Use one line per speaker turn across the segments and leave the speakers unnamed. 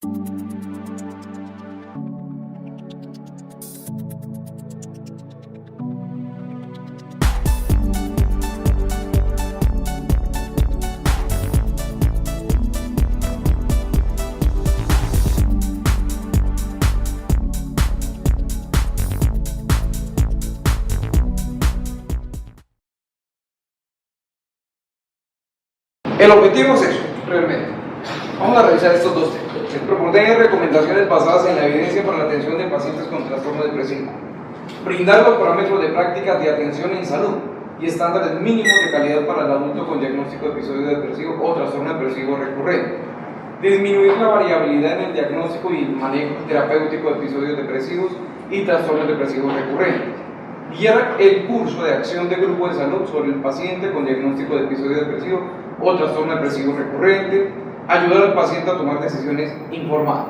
El objetivo es eso, realmente. Vamos a revisar estos dos temas. Proponer recomendaciones basadas en la evidencia para la atención de pacientes con trastorno depresivo. Brindar los parámetros de prácticas de atención en salud y estándares mínimos de calidad para el adulto con diagnóstico de episodio depresivo o trastorno depresivo recurrente. Disminuir la variabilidad en el diagnóstico y el manejo terapéutico de episodios depresivos y trastornos depresivos recurrentes. Guiar el curso de acción de grupo de salud sobre el paciente con diagnóstico de episodio depresivo o trastorno depresivo recurrente, ayudar al paciente a tomar decisiones informadas.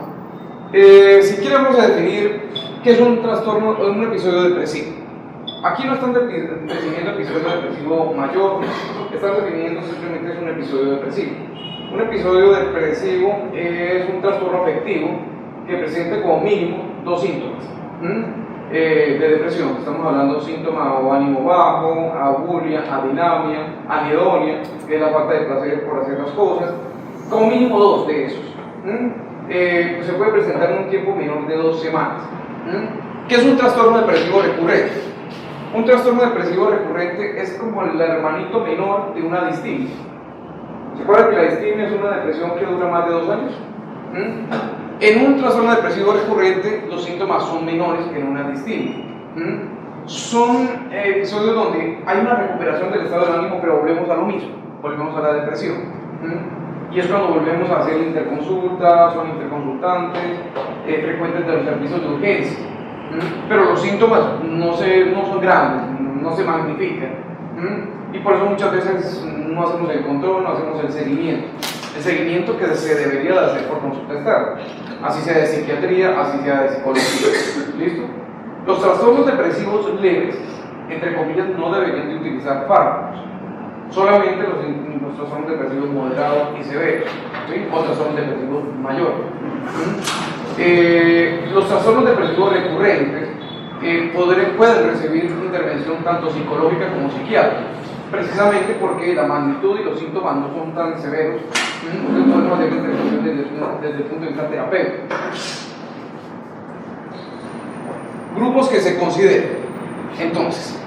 Si queremos definir qué es un trastorno o un episodio depresivo, aquí no están definiendo episodio depresivo mayor, están definiendo simplemente es un episodio depresivo. Un episodio depresivo es un trastorno afectivo que presente como mínimo dos síntomas de depresión. Estamos hablando de síntomas o ánimo bajo, abulia, adinamia, anedonia, que es la falta de placer por hacer las cosas. Como mínimo dos de esos. Se puede presentar en un tiempo menor de 2 semanas. ¿Qué es un trastorno depresivo recurrente? Un trastorno depresivo recurrente es como el hermanito menor de una distimia. ¿Se acuerdan que la distimia es una depresión que dura más de 2 años? En un trastorno depresivo recurrente los síntomas son menores que en una distimia. Son episodios donde hay una recuperación del estado del ánimo, pero volvemos a lo mismo, volvemos a la depresión. Y es cuando volvemos a hacer interconsultas, son interconsultantes, frecuentes de los servicios de urgencia. Pero los síntomas no son grandes, no se magnifican. Y por eso muchas veces no hacemos el control, no hacemos el seguimiento. El seguimiento que se debería de hacer por consulta externa, así sea de psiquiatría, así sea de psicología. ¿Listo? Los trastornos depresivos leves, entre comillas, no deberían de utilizar fármacos. Solamente los trastornos depresivos moderados y severos, ¿sí? O trastornos depresivos mayores. Los trastornos depresivos recurrentes pueden recibir intervención tanto psicológica como psiquiátrica, precisamente porque la magnitud y los síntomas no son tan severos, entonces podemos hacer intervención desde el punto de vista terapéutico. Grupos que se consideran. Entonces,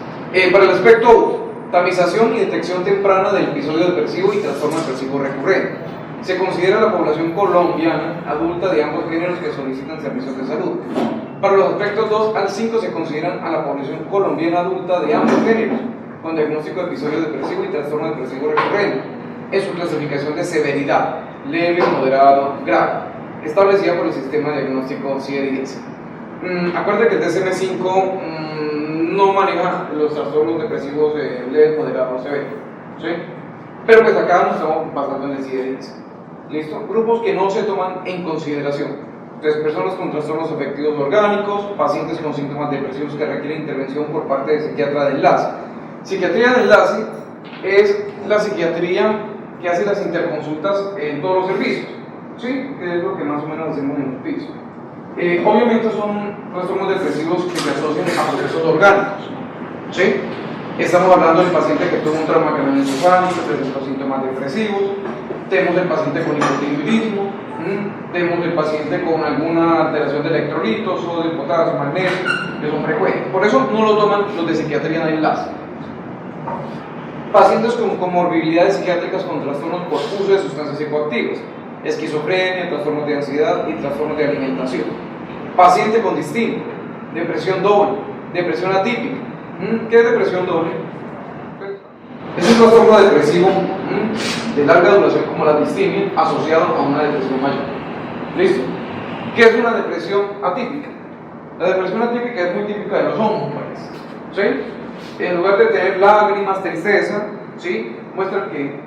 para el aspecto 1, tamización y detección temprana del episodio depresivo y trastorno depresivo recurrente. Se considera la población colombiana adulta de ambos géneros que solicitan servicios de salud. Para los aspectos 2 al 5 se consideran a la población colombiana adulta de ambos géneros con diagnóstico de episodio depresivo y trastorno depresivo recurrente en su clasificación de severidad, leve, moderado, grave, establecida por el sistema de diagnóstico CIE-10. Acuérdense que el DSM-5 no maneja los trastornos depresivos leves, moderados o severos, ¿sí? Pero pues acá nos estamos basando en el CIE-10. ¿Listo? Grupos que no se toman en consideración. Entonces, personas con trastornos afectivos orgánicos, pacientes con síntomas depresivos que requieren intervención por parte de psiquiatra de enlace. Psiquiatría de enlace es la psiquiatría que hace las interconsultas en todos los servicios, ¿sí? Que es lo que más o menos hacemos en los pisos. Obviamente son trastornos depresivos que se asocian a procesos orgánicos, ¿sí? Estamos hablando del paciente que tuvo un trauma craneoencefálico, presentó síntomas depresivos, tenemos el paciente con hipotiroidismo, tenemos el paciente con alguna alteración de electrolitos, sodio, potasio, magnesio, que son frecuentes. Por eso no lo toman los de psiquiatría de enlace. Pacientes con comorbilidades psiquiátricas con trastornos por uso de sustancias psicoactivas, esquizofrenia, trastornos de ansiedad y trastornos de alimentación. Paciente con distimia, depresión doble, depresión atípica. ¿Qué es depresión doble? Es un trastorno depresivo de larga duración como la distimia asociado a una depresión mayor. ¿Listo? ¿Qué es una depresión atípica? La depresión atípica es muy típica de los hombres, ¿sí? En lugar de tener lágrimas, tristeza, ¿sí? Muestran que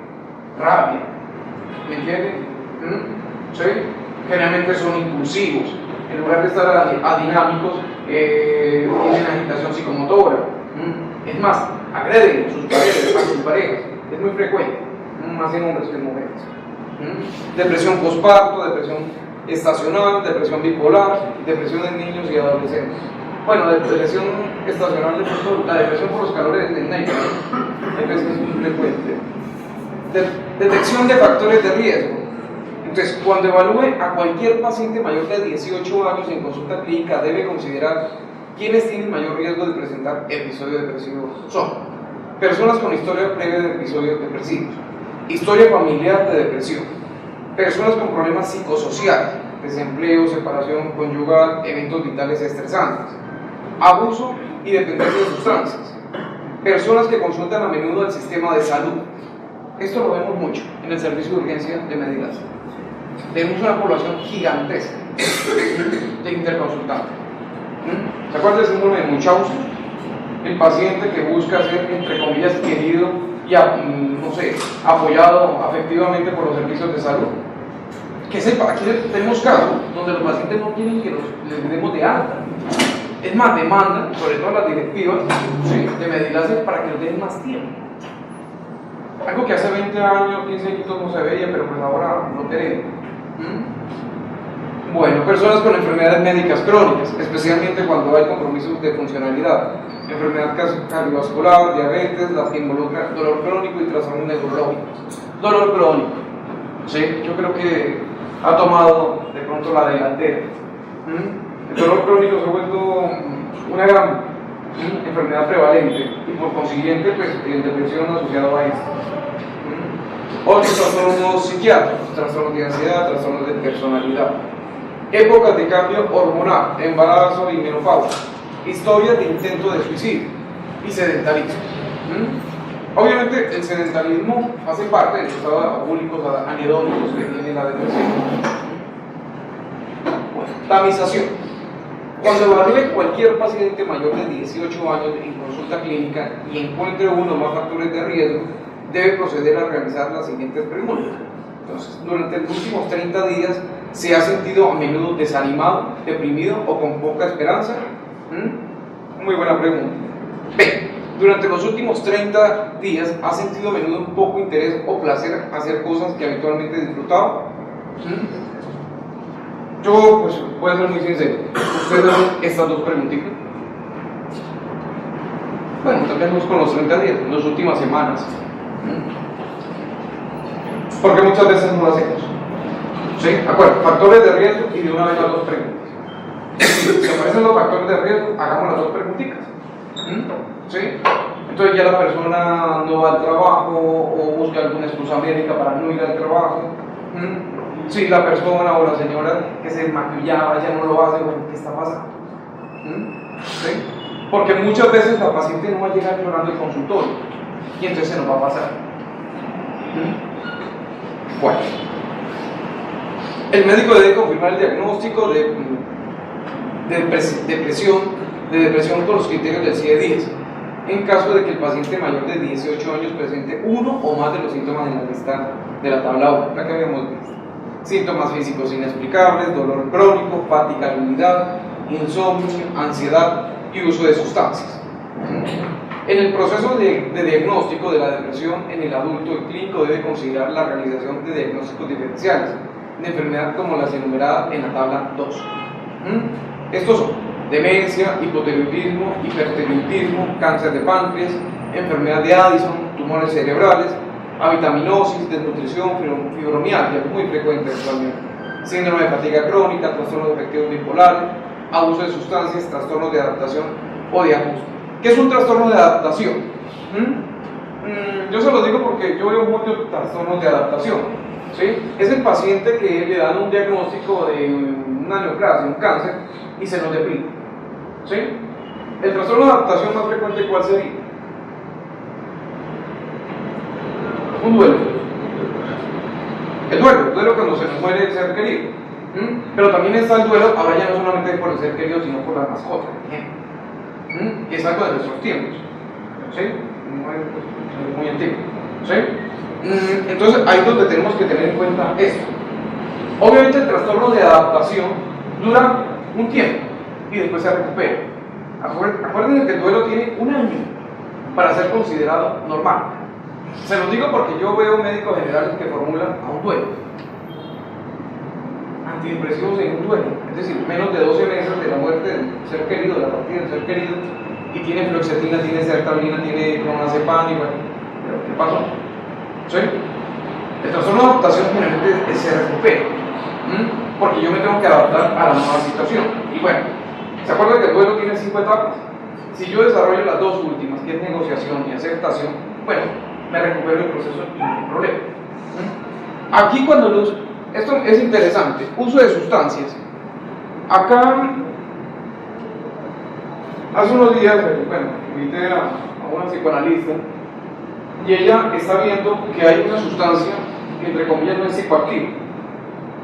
rabia, ¿me entienden? ¿Sí? Generalmente son impulsivos, en lugar de estar adinámicos, tienen agitación psicomotora. Es más, agreden a sus parejas, es muy frecuente, más en hombres que en mujeres. Depresión postparto, depresión estacional, depresión bipolar, depresión en niños y adolescentes. Bueno, depresión estacional, la depresión por los calores en Nike, es muy frecuente. Detección de factores de riesgo. Entonces, cuando evalúe a cualquier paciente mayor de 18 años en consulta clínica, debe considerar quiénes tienen mayor riesgo de presentar episodios depresivos. Son personas con historia previa de episodios depresivos, historia familiar de depresión, personas con problemas psicosociales, desempleo, separación conyugal, eventos vitales estresantes, abuso y dependencia de sustancias, personas que consultan a menudo al sistema de salud. Esto lo vemos mucho en el servicio de urgencia de Medidas. Tenemos una población gigantesca de interconsultantes. ¿Se acuerdan del síndrome de Munchausen? El paciente que busca ser, entre comillas, querido y, no sé, apoyado afectivamente por los servicios de salud. Que sepa, aquí tenemos casos donde los pacientes no quieren que les demos de alta. Es más, demandan, sobre todo las directivas, ¿sí?, de Medidas para que nos den más tiempo. Algo que hace 20 años, 15 años no se veía, pero pues ahora lo tenemos. Bueno, personas con enfermedades médicas crónicas, especialmente cuando hay compromisos de funcionalidad, enfermedad cardiovascular, diabetes, las que involucran dolor crónico y trastornos neurológicos. Dolor crónico, ¿sí? Yo creo que ha tomado de pronto la delantera. El dolor crónico se ha vuelto una gran enfermedad prevalente y por consiguiente, pues, depresión asociada a esto. Otros trastornos psiquiátricos, trastornos de ansiedad, trastornos de personalidad. Épocas de cambio hormonal, embarazo y menopausia, historias de intento de suicidio y sedentarismo. Obviamente el sedentarismo hace parte de los estados abúlicos anhedónicos que tiene la depresión. Bueno, tamización. Cuando evalúe cualquier paciente mayor de 18 años en consulta clínica y encuentre uno o más factores de riesgo, debe proceder a realizar las siguientes preguntas. Entonces, durante los últimos 30 días, ¿se ha sentido a menudo desanimado, deprimido o con poca esperanza? Muy buena pregunta. B. Durante los últimos 30 días, ¿ha sentido a menudo un poco interés o placer hacer cosas que habitualmente disfrutaba? Yo, pues, voy a ser muy sincero. Ustedes hacen estas dos preguntitas. Bueno, tal vez no con los 30 días, en las últimas semanas. Porque muchas veces no lo hacemos. ¿Sí? ¿De acuerdo? Factores de riesgo y de una vez las dos preguntas. Si aparecen los factores de riesgo, hagamos las dos preguntitas. ¿Sí? Entonces ya la persona no va al trabajo o busca alguna excusa médica para no ir al trabajo. Si la persona o la señora que se maquillaba ya no lo hace, bueno, ¿qué está pasando? ¿Sí? Porque muchas veces la paciente no va a llegar llorando al consultorio y entonces se nos va a pasar. Bueno, el médico debe confirmar el diagnóstico de depresión con los criterios del CIE-10 en caso de que el paciente mayor de 18 años presente uno o más de los síntomas en la lista de la tabla 1, la que habíamos visto. Síntomas físicos inexplicables, dolor crónico, fatigabilidad, insomnio, ansiedad y uso de sustancias. En el proceso de diagnóstico de la depresión en el adulto, el clínico debe considerar la realización de diagnósticos diferenciales de enfermedad como las enumeradas en la tabla 2. Estos son demencia, hipotiroidismo, hipertiroidismo, cáncer de páncreas, enfermedad de Addison, tumores cerebrales, avitaminosis, desnutrición, fibromialgia, muy frecuente actualmente, síndrome de fatiga crónica, trastornos afectivos bipolares, abuso de sustancias, trastornos de adaptación o de ajuste. ¿Qué es un trastorno de adaptación? Yo se los digo porque yo veo muchos trastornos de adaptación. ¿Sí? Es el paciente que le dan un diagnóstico de una neoplasia, un cáncer, y se nos deprime. ¿Sí? El trastorno de adaptación más frecuente, ¿cuál sería? Un duelo. El duelo cuando se nos muere el ser querido. Pero también está el duelo, ahora ya no solamente por el ser querido, sino por la mascota, que es algo de nuestros tiempos. ¿Sí? Muy antiguo. ¿Sí? Entonces ahí es donde tenemos que tener en cuenta esto. Obviamente el trastorno de adaptación dura un tiempo y después se recupera. Acuérdense que el duelo tiene un año para ser considerado normal. Se los digo porque yo veo médicos generales que formulan a un duelo. antidepresivos en un duelo, es decir, menos de 12 meses de la muerte del ser querido, de la partida del ser querido, y tiene fluoxetina, tiene sertralina, tiene clonazepam, y bueno, ¿pero qué pasó? ¿Sí? El trastorno de adaptación generalmente se recupera, porque yo me tengo que adaptar a la nueva situación. Y bueno, ¿se acuerdan que el duelo tiene 5 etapas? Si yo desarrollo las 2 últimas, que es negociación y aceptación, bueno, me recupero el proceso y no hay problema. Aquí cuando esto es interesante, uso de sustancias. Acá, hace unos días, bueno, invité a una psicoanalista y ella está viendo que hay una sustancia que entre comillas no es psicoactiva,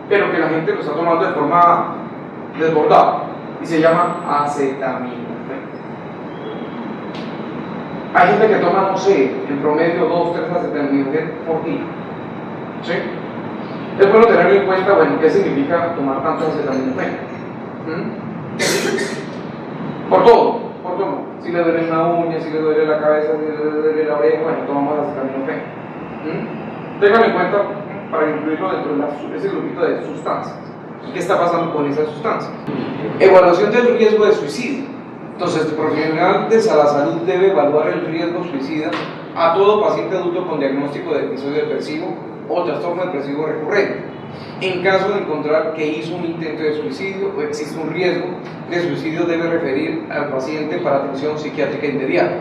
pero que la gente lo está tomando de forma desbordada y se llama acetamina. Hay gente que toma, no sé, en promedio 2, 3 acetaminofén por día. ¿Sí? Es bueno tenerlo en cuenta, bueno, qué significa tomar tanto acetaminofén. Por todo. Si le duele una uña, si le duele la cabeza, si le duele la oreja, bueno, tomamos acetaminofén. Ténganlo en cuenta para incluirlo dentro de ese grupito de sustancias. ¿Qué está pasando con esa sustancia? Evaluación del riesgo de suicidio. Entonces, el profesional de la salud debe evaluar el riesgo suicida a todo paciente adulto con diagnóstico de episodio depresivo o trastorno depresivo recurrente. En caso de encontrar que hizo un intento de suicidio o existe un riesgo de suicidio, debe referir al paciente para atención psiquiátrica inmediata.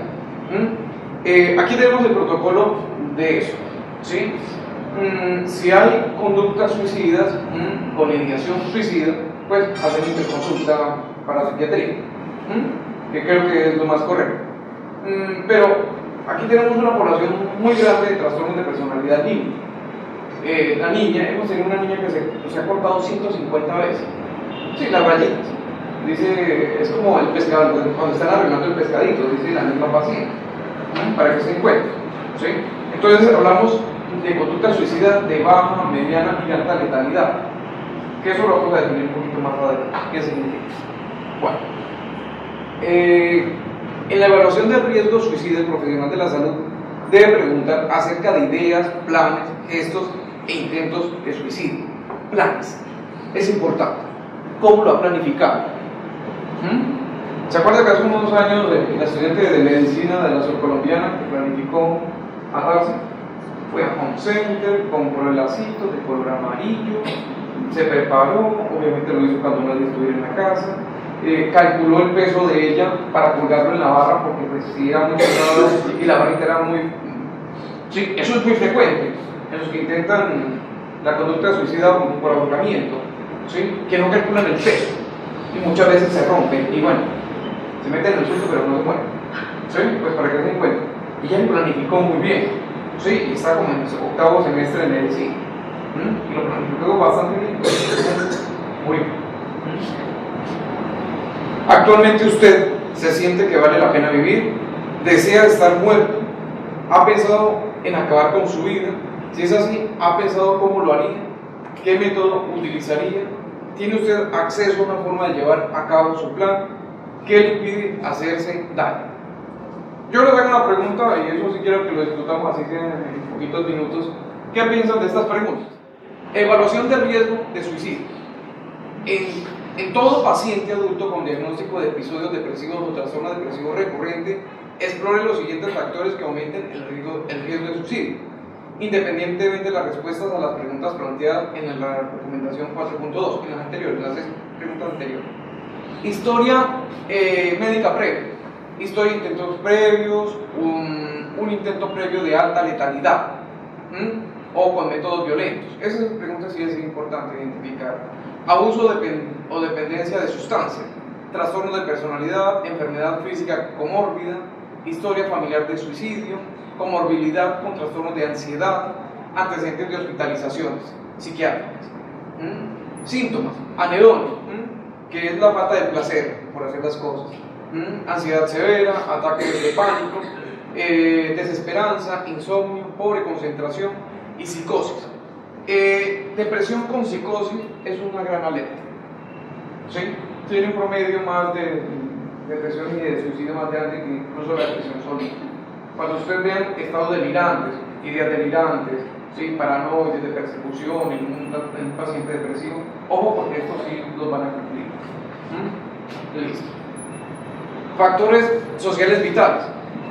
Aquí tenemos el protocolo de eso. ¿Sí? Si hay conductas suicidas con ideación suicida, pues hacen interconsulta para psiquiatría, que creo que es lo más correcto. Pero aquí tenemos una población muy grande de trastornos de personalidad límite. La niña, hemos tenido una niña que se ha cortado 150 veces. Sí, las rayitas. Dice, es como el pescado, cuando están arreglando el pescadito, dice la misma paciente, para que se encuentre. ¿Sí? Entonces hablamos de conducta suicida de baja, mediana y alta letalidad, que eso lo vamos a definir un poquito más adelante. ¿Qué significa? Bueno, en la evaluación del riesgo suicida, el profesional de la salud debe preguntar acerca de ideas, planes, gestos e intentos de suicidio. Planes. Es importante. ¿Cómo lo ha planificado? ¿Se acuerda que hace unos años la estudiante de medicina de la surcolombiana que planificó matarse? Fue a Home Center, compró el lacito de color amarillo, se preparó, obviamente lo hizo cuando nadie estuviera en la casa, calculó el peso de ella para colgarlo en la barra porque pues, si era muy pesado y la barrita era muy... Sí, eso es muy frecuente en los que intentan la conducta suicida por ahorcamiento, ¿sí? Que no calculan el peso y muchas veces se rompen y bueno, se meten en el suelo pero no se mueren, ¿sí? Pues para que se den cuenta. Y ella lo planificó muy bien. Sí, y está como en su 8º semestre de medicina. Y lo planificó bastante bien. Muy bien. Actualmente usted se siente que vale la pena vivir, desea estar muerto, ha pensado en acabar con su vida. Si es así, ha pensado cómo lo haría, qué método utilizaría, tiene usted acceso a una forma de llevar a cabo su plan, qué le impide hacerse daño. Yo les hago una pregunta y eso sí quiero que lo discutamos así en poquitos minutos. ¿Qué piensan de estas preguntas? Evaluación del riesgo de suicidio. En todo paciente adulto con diagnóstico de episodios depresivos o trastorno depresivo recurrente, explore los siguientes factores que aumenten el riesgo de suicidio, independientemente de las respuestas a las preguntas planteadas en la recomendación 4.2, en las anteriores, las 6 preguntas anteriores. Historia médica previa. Historia de intentos previos, un intento previo de alta letalidad o con métodos violentos. Esas preguntas sí es importante identificar. Abuso o dependencia de sustancias, trastorno de personalidad, enfermedad física comórbida, historia familiar de suicidio, comorbilidad con trastornos de ansiedad, antecedentes de hospitalizaciones psiquiátricas. Síntomas, anedonia, que es la falta de placer por hacer las cosas. Ansiedad severa, ataques de pánico, desesperanza, insomnio, pobre concentración y psicosis. Depresión con psicosis es una gran alerta. ¿Sí? Tiene un promedio más de depresión y de suicidio más grande que incluso la depresión solita. Cuando ustedes vean estados delirantes, ideas delirantes, ¿sí? Paranoides, de persecución en un paciente depresivo. Ojo, porque estos sí los van a cumplir. Listo. Factores sociales vitales: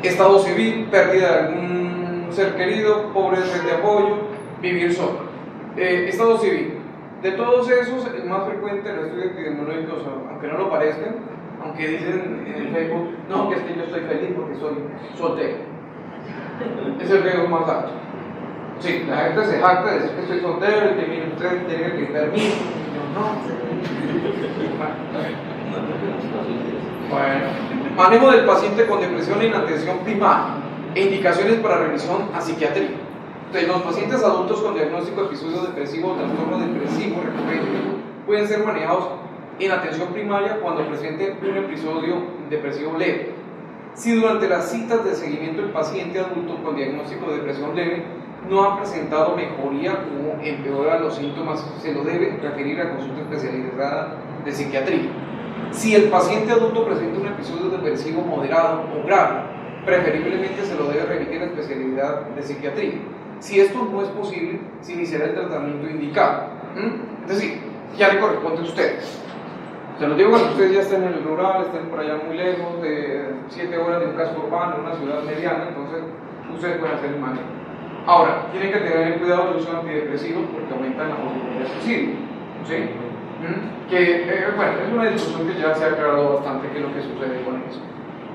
estado civil, pérdida de algún ser querido, pobre red de apoyo, vivir solo. Estado civil. De todos esos, el más frecuente en los estudios epidemiológicos, aunque no lo parezcan, aunque dicen en el Facebook, no, que es que yo estoy feliz porque soy soltero. Es el riesgo más alto. Sí, la gente se jacta de decir que estoy soltero y que miren, ustedes tienen que permiso. Yo no. Bueno, manejo del paciente con depresión en atención primaria e indicaciones para revisión a psiquiatría. Entonces, los pacientes adultos con diagnóstico de episodio depresivo o trastorno depresivo recurrente pueden ser manejados en atención primaria cuando presenten un episodio depresivo leve. Si durante las citas de seguimiento el paciente adulto con diagnóstico de depresión leve no ha presentado mejoría o empeora los síntomas, se lo debe referir a consulta especializada de psiquiatría. Si el paciente adulto presenta un episodio depresivo moderado o grave, preferiblemente se lo debe remitir a especialidad de psiquiatría. Si esto no es posible, se iniciará el tratamiento indicado. Es decir, ya le corresponde a ustedes. Se lo digo cuando ustedes ya estén en el rural, estén por allá muy lejos, de 7 horas de un casco urbano, una ciudad mediana, entonces ustedes pueden hacer el manejo. Ahora, tienen que tener cuidado del uso antidepresivo porque aumentan la posibilidad de suicidio. ¿Sí? Bueno, es una discusión que ya se ha aclarado bastante qué es lo que sucede con eso.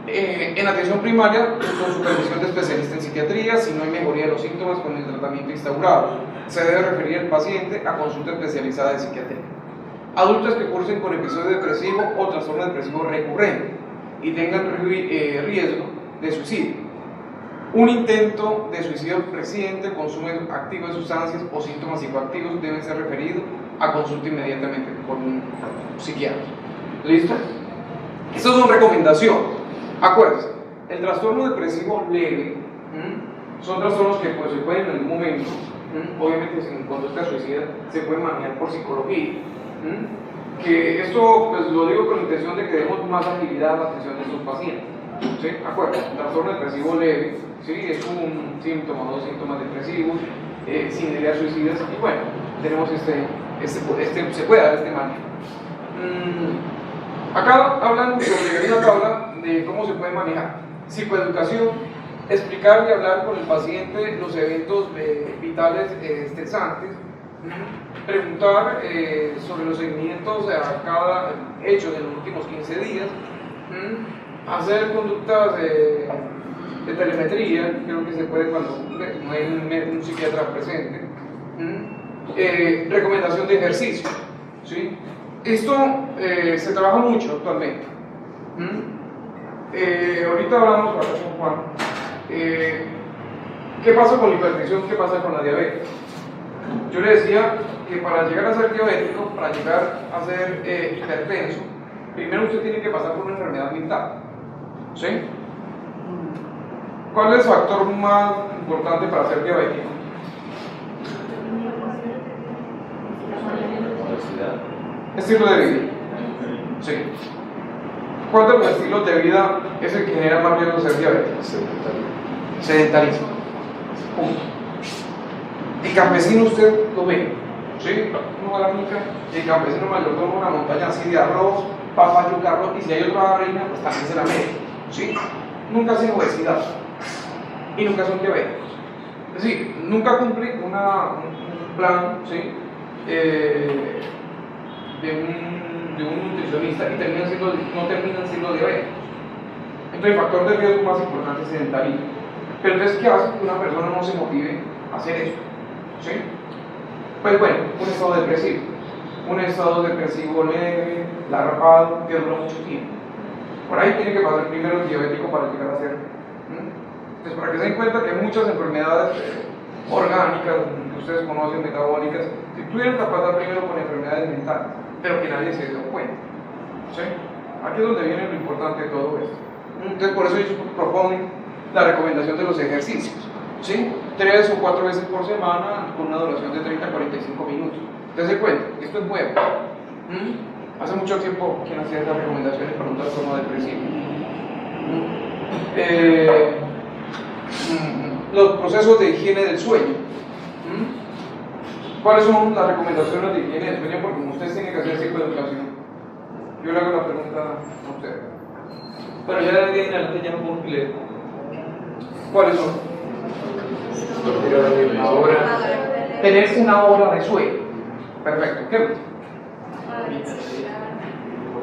En atención primaria, con supervisión de especialista en psiquiatría, si no hay mejoría de los síntomas con el tratamiento instaurado, se debe referir al paciente a consulta especializada de psiquiatría. Adultos que cursen con episodio depresivo o trastorno depresivo recurrente y tengan riesgo de suicidio. Un intento de suicidio reciente, consumo activo de sustancias o síntomas psicoactivos deben ser referidos a consulta inmediatamente con un psiquiatra. ¿Listo? Estas son recomendaciones. Acuérdense, el trastorno depresivo leve son trastornos que pues, se pueden en algún momento, obviamente sin conducta suicida, se pueden manejar por psicología. Que esto pues, lo digo con la intención de que demos más agilidad a la atención de estos pacientes. ¿Sí? Acuérdense, el trastorno depresivo leve, ¿sí? Es un síntoma o dos síntomas depresivos, sin ideas suicidas, y bueno, tenemos se puede dar este manejo. Acá hablan sobre una tabla de cómo se puede manejar. Psicoeducación, explicar y hablar con el paciente los eventos vitales estresantes, preguntar sobre los seguimientos a cada hecho de los últimos 15 días, hacer conductas de telemetría, creo que se puede cuando no hay un psiquiatra presente, recomendación de ejercicio, ¿sí? Esto se trabaja mucho actualmente. Ahorita hablamos con Juan. ¿Qué pasa con la hipertensión? ¿Qué pasa con la diabetes? Yo le decía que para llegar a ser diabético, para llegar a ser hipertenso, primero usted tiene que pasar por una enfermedad mental. ¿Sí? ¿Cuál es el factor más importante para ser diabético? Estilo de vida. Sí. ¿Cuál de los estilos de vida es el que genera más riesgo de ser diabético? Sedentarismo. Punto. El campesino usted lo ve, ¿sí? Uno va a la finca y el campesino mayor toma una montaña así de arroz, papa, yuca, arroz, y si hay otra harina, pues también se la mete, ¿sí? Nunca hacen obesidad y nunca son diabéticos. Es decir, nunca cumplen un plan, ¿sí? De un nutricionista y no terminan siendo diabéticos. Entonces el factor de riesgo más importante es sedentarismo. Pero entonces, ¿qué hace que una persona no se motive a hacer eso? ¿Sí? Pues bueno, un estado depresivo leve, larvado, que dura mucho tiempo. Por ahí tiene que pasar primero el diabético para llegar a ser. Entonces, para que se den cuenta que hay muchas enfermedades orgánicas que ustedes conocen, metabólicas, si tuvieran que pasar primero con enfermedades mentales, pero que nadie se dio cuenta. ¿Sí? Aquí es donde viene lo importante de todo esto. Entonces, por eso ellos proponen la recomendación de los ejercicios. ¿Sí? 3 o 4 veces por semana con una duración de 30 a 45 minutos. Entonces, cuenta, esto es nuevo. Hace mucho tiempo quien hacía estas recomendaciones para un trastorno depresivo. Los procesos de higiene del sueño. ¿Cuáles son las recomendaciones de higiene de sueño? Porque como ustedes tienen que hacer psicoeducación, yo le hago la pregunta a usted.
Bueno, ya de ahí en adelante ya no puedo leer.
¿Cuáles son?
Una hora.
Tener una hora de sueño. Perfecto. ¿Qué más?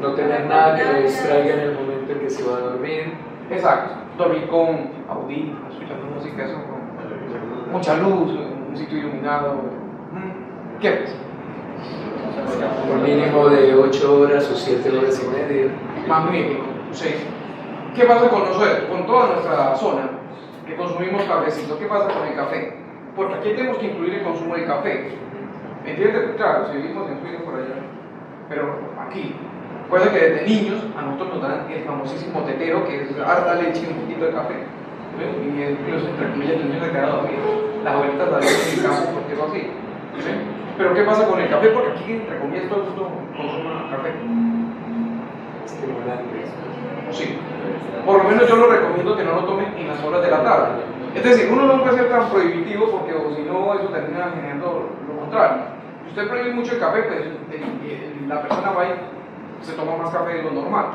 No tener nada que lo distraiga en el momento en que se va a dormir.
Exacto. Dormir con audífonos, escuchando música, eso, con mucha luz, un sitio iluminado. ¿Qué más?
Por mínimo de 8 horas o 7 horas y media.
Magnífico. Sí. ¿Qué pasa con nosotros, con toda nuestra zona que consumimos cafecito? ¿Qué pasa con el café? Porque aquí tenemos que incluir el consumo de café. ¿Me entiendes? Claro, si vivimos en Suiza por allá, pero aquí. Recuerda que desde niños a nosotros nos dan el famosísimo tetero, que es harta leche y un poquito de café. ¿Sí? Y incluso entre comillas el niño se queda dormido. Las abuelitas la leche en el campo porque es así. ¿Sí? Pero ¿qué pasa con el café? Porque aquí entre comillas todo el mundo consuma café.
Estimulante.
Sí. Por lo menos yo lo recomiendo que no lo tomen en las horas de la tarde. Es decir, uno no puede ser tan prohibitivo porque o si no eso termina generando lo contrario. Si usted prohíbe mucho el café, pues la persona va y se toma más café de lo normal.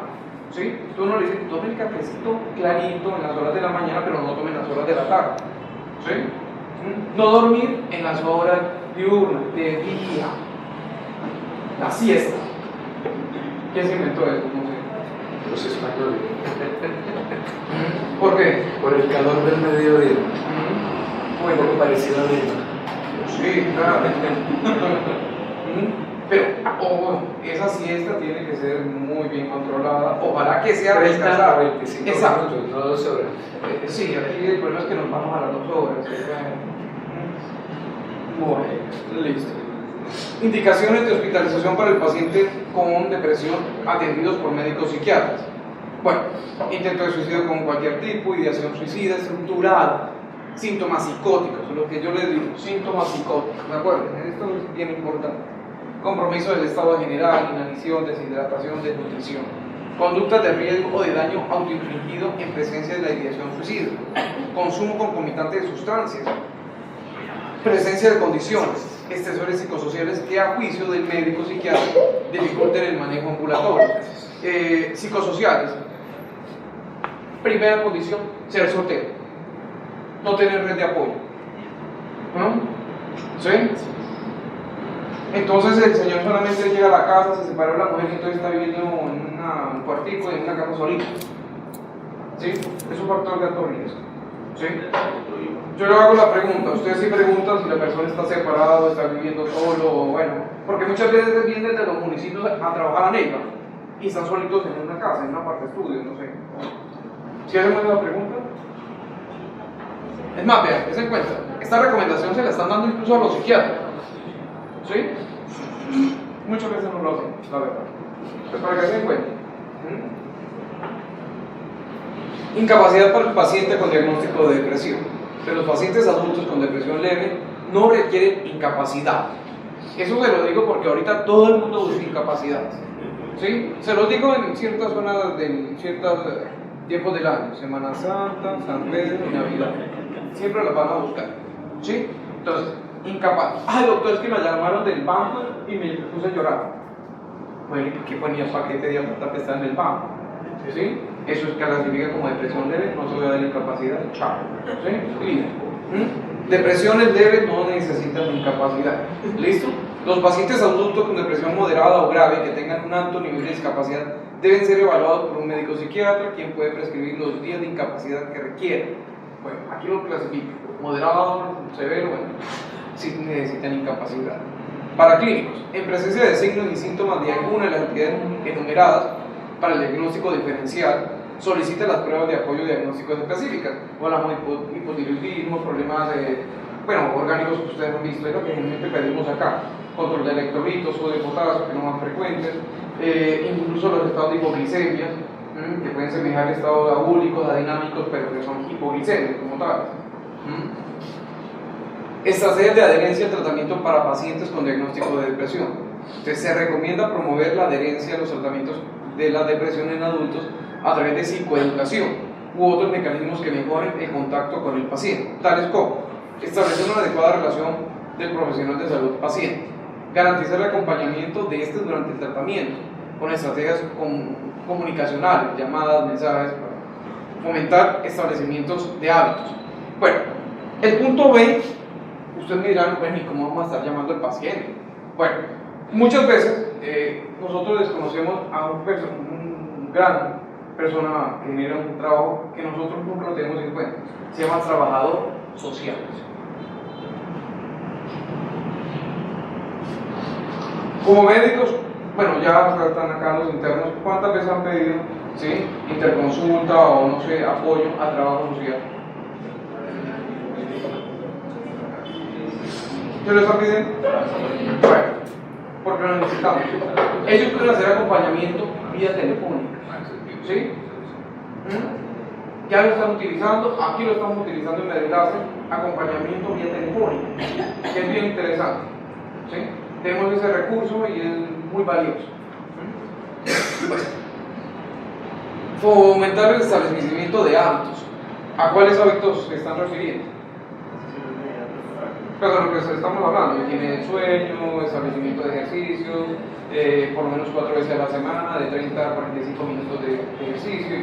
¿Sí? Tú no le dices, tome el cafecito clarito en las horas de la mañana, pero no tome en las horas de la tarde. ¿Sí? No dormir en las horas diurnas, de día. La siesta. ¿Quién se inventó eso? No sé.
Los españoles.
¿Por qué?
Por el calor del mediodía.
Bueno,
Un poco parecido a Lima.
sí, claro. Pero esa siesta tiene que ser muy bien controlada. Ojalá que sea
30 a
descansada.
25
Exacto.
minutos, no 12 horas.
Sí, aquí el problema es que nos vamos a las 2 horas. Bueno, listo. Indicaciones de hospitalización para el paciente con depresión atendidos por médicos psiquiatras. Bueno, intento de suicidio con cualquier tipo, ideación suicida estructurada, síntomas psicóticos, lo que yo les digo, síntomas psicóticos, ¿de acuerdo? Esto es bien importante. Compromiso del estado general, inanición, deshidratación, desnutrición. Conductas de riesgo o de daño autoinfligido en presencia de la ideación suicida. Consumo concomitante de sustancias. Presencia de condiciones, estresores psicosociales que a juicio del médico psiquiatra dificulten el manejo ambulatorio. Psicosociales. Primera condición, ser soltero. No tener red de apoyo. ¿No? ¿Sí? Entonces el señor solamente llega a la casa, se separó de la mujer y entonces está viviendo en un cuartico, en una casa solita. ¿Sí? Es un factor de alto riesgo. ¿Sí? Yo le hago la pregunta, ustedes sí preguntan si la persona está separada o está viviendo solo, o bueno, porque muchas veces vienen desde los municipios a trabajar a Neiva y están solitos en una casa, en una parte de estudio, no sé. ¿Sí hacemos la pregunta? Es más, vean, que se encuentra. Esta recomendación se la están dando incluso a los psiquiatras. ¿Sí? Muchas veces no lo hacen, la verdad. Pues para que se encuentren. Incapacidad para el paciente con diagnóstico de depresión. De los pacientes adultos con depresión leve no requieren incapacidad. Eso se lo digo porque ahorita todo el mundo busca incapacidad. ¿Sí? Se lo digo en ciertas zonas, en ciertos tiempos del año. Semana Santa, San Pedro y Navidad. Siempre las van a buscar. ¿Sí? Entonces, incapaz. Ay, doctor, es que me llamaron del banco y me puse a llorar. Bueno, ¿y qué ponías paquete de plata que está en el banco? ¿Sí? Eso es que clasifica como depresión leve, no se ve de la incapacidad, chao. ¿Sí? Clínico. Depresiones leves no necesitan incapacidad. ¿Listo? Los pacientes adultos con depresión moderada o grave que tengan un alto nivel de discapacidad deben ser evaluados por un médico psiquiatra, quien puede prescribir los días de incapacidad que requieren. Bueno, aquí lo clasifico. Moderado, severo, bueno, sí necesitan incapacidad. Para clínicos, en presencia de signos y síntomas de alguna de las entidades enumeradas, para el diagnóstico diferencial, solicita las pruebas de apoyo diagnósticos específicas, o la hipotiroidismo, problemas orgánicos que ustedes han visto, es lo que generalmente pedimos acá, control de electrolitos, sodio de potasio, que no más frecuentes, incluso los estados de hipoglicemia, que pueden semejar estados abúlicos, adinámicos, pero que son hipoglicemias como tales. Estrategias de adherencia al tratamiento para pacientes con diagnóstico de depresión. Entonces, se recomienda promover la adherencia a los tratamientos de la depresión en adultos a través de psicoeducación u otros mecanismos que mejoren el contacto con el paciente, tales como establecer una adecuada relación del profesional de salud paciente, garantizar el acompañamiento de este durante el tratamiento, con estrategias comunicacionales, llamadas, mensajes, para fomentar establecimientos de hábitos. Bueno, el punto B, ustedes me dirán, bueno, ¿y cómo vamos a estar llamando al paciente? Bueno, muchas veces nosotros desconocemos a un gran persona que genera un trabajo que nosotros nunca lo tenemos en cuenta. Se llama trabajador social. Como médicos, bueno, ya están acá los internos, ¿cuántas veces han pedido, ¿sí?, interconsulta o no sé, apoyo a trabajo social? ¿Qué les están pidiendo? Bueno, porque lo necesitamos. Ellos pueden hacer acompañamiento vía telefónica, ¿sí? Ya lo están utilizando, aquí lo estamos utilizando en Medelace, acompañamiento vía telefónica, que es bien interesante, ¿sí? Tenemos ese recurso y es muy valioso. Bueno, fomentar el establecimiento de hábitos. ¿A cuáles hábitos se están refiriendo? Pero de lo que estamos hablando, higiene del sueño, establecimiento de ejercicios, por lo menos 4 veces a la semana, de 30 a 45 minutos de ejercicio.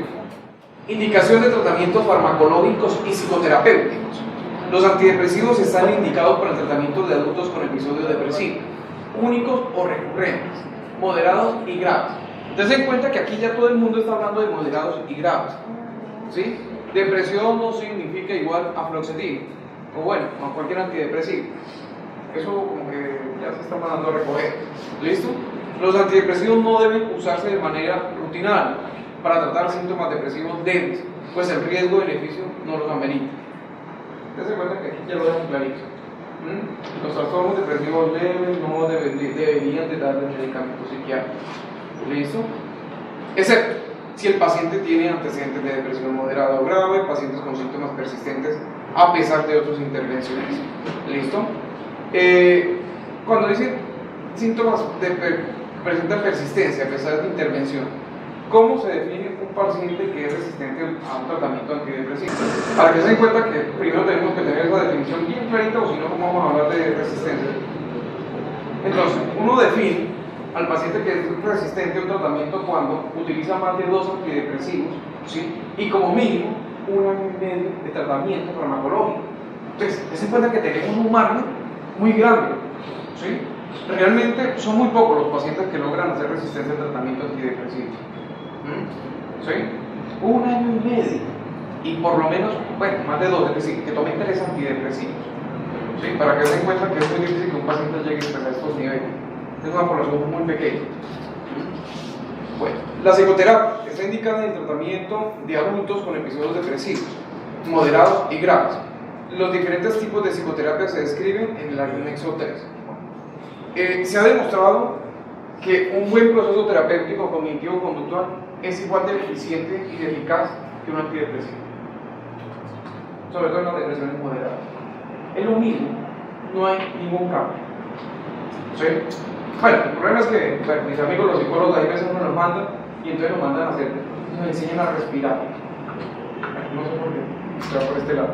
Indicación de tratamientos farmacológicos y psicoterapéuticos. Los antidepresivos están indicados para el tratamiento de adultos con episodios depresivos, únicos o recurrentes, moderados y graves. Entonces, en cuenta que aquí ya todo el mundo está hablando de moderados y graves, ¿sí? Depresión no significa igual a fluoxetina, o bueno, a cualquier antidepresivo. Eso como que ya se está mandando a recoger. ¿Listo? Los antidepresivos no deben usarse de manera rutinaria para tratar síntomas depresivos débiles, pues el riesgo-beneficio no los amerita. Dense cuenta que aquí ya lo dejan clarito. Los trastornos depresivos leves no deberían de darle medicamentos psiquiátricos. ¿Listo? Excepto si el paciente tiene antecedentes de depresión moderada o grave, pacientes con síntomas persistentes a pesar de otras intervenciones. ¿Listo? Cuando dicen síntomas presentan persistencia a pesar de intervención, ¿cómo se define un paciente que es resistente a un tratamiento antidepresivo? Para que se den cuenta que primero tenemos que tener esa definición bien clarita, o si no, ¿cómo vamos a hablar de resistencia? Entonces, uno define al paciente que es resistente a un tratamiento cuando utiliza más de 2 antidepresivos, ¿sí?, y como mínimo 1 año y medio de tratamiento farmacológico. Entonces, ten en cuenta que tenemos un margen muy grande, ¿sí? Realmente son muy pocos los pacientes que logran hacer resistencia al tratamiento antidepresivo, ¿sí? 1 año y medio, y por lo menos, bueno, más de 2, es decir, que tomen 3 antidepresivos, ¿sí?, para que se den cuenta que es muy difícil que un paciente llegue a estos niveles. Es una población muy pequeña. Bueno, la psicoterapia está indicada en el tratamiento de adultos con episodios depresivos, moderados y graves. Los diferentes tipos de psicoterapia se describen en el anexo 3. Se ha demostrado que un buen proceso terapéutico cognitivo-conductual es igual de eficiente y de eficaz que un antidepresivo, sobre todo en las depresiones moderadas. Es lo mismo, no hay ningún cambio. ¿Sí? Bueno, el problema es que, bueno, mis amigos los psicólogos ahí veces uno los manda y entonces nos mandan a hacer, nos enseñan a respirar. No sé por qué, se va por este lado.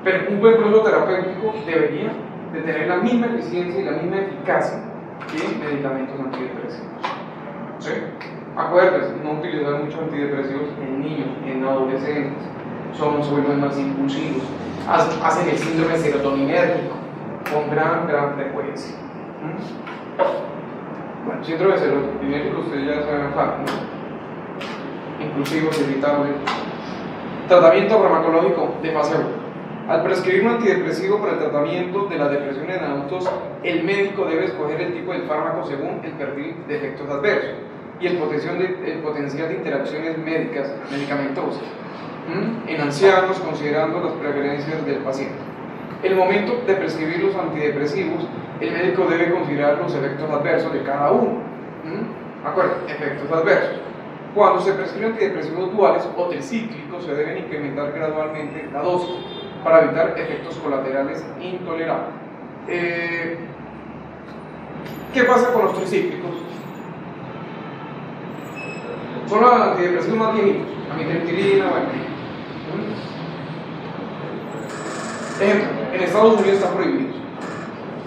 Pero un buen proceso terapéutico debería de tener la misma eficiencia y la misma eficacia que medicamentos antidepresivos. ¿Sí? Acuérdense, no utilizar muchos antidepresivos en niños, en adolescentes. Se vuelven más impulsivos, hacen el síndrome serotoninérgico con gran frecuencia. Bueno, síndrome serotoninérgico ustedes ya saben, ¿no? Impulsivos, irritables. Tratamiento farmacológico de fase 1. Al prescribir un antidepresivo para el tratamiento de la depresión en adultos, el médico debe escoger el tipo de fármaco según el perfil de efectos adversos y el potencial de interacciones médicas, medicamentosas en ancianos, considerando las preferencias del paciente. El momento de prescribir los antidepresivos, el médico debe considerar los efectos adversos de cada uno. ¿Acuerdo? Efectos adversos. Cuando se prescriben antidepresivos duales o tricíclicos, se deben incrementar gradualmente la dosis para evitar efectos colaterales intolerables. ¿Qué pasa con los tricíclicos? Son los antidepresivos más viejitos, amitriptilina, bueno. Ejemplo, en Estados Unidos están prohibidos.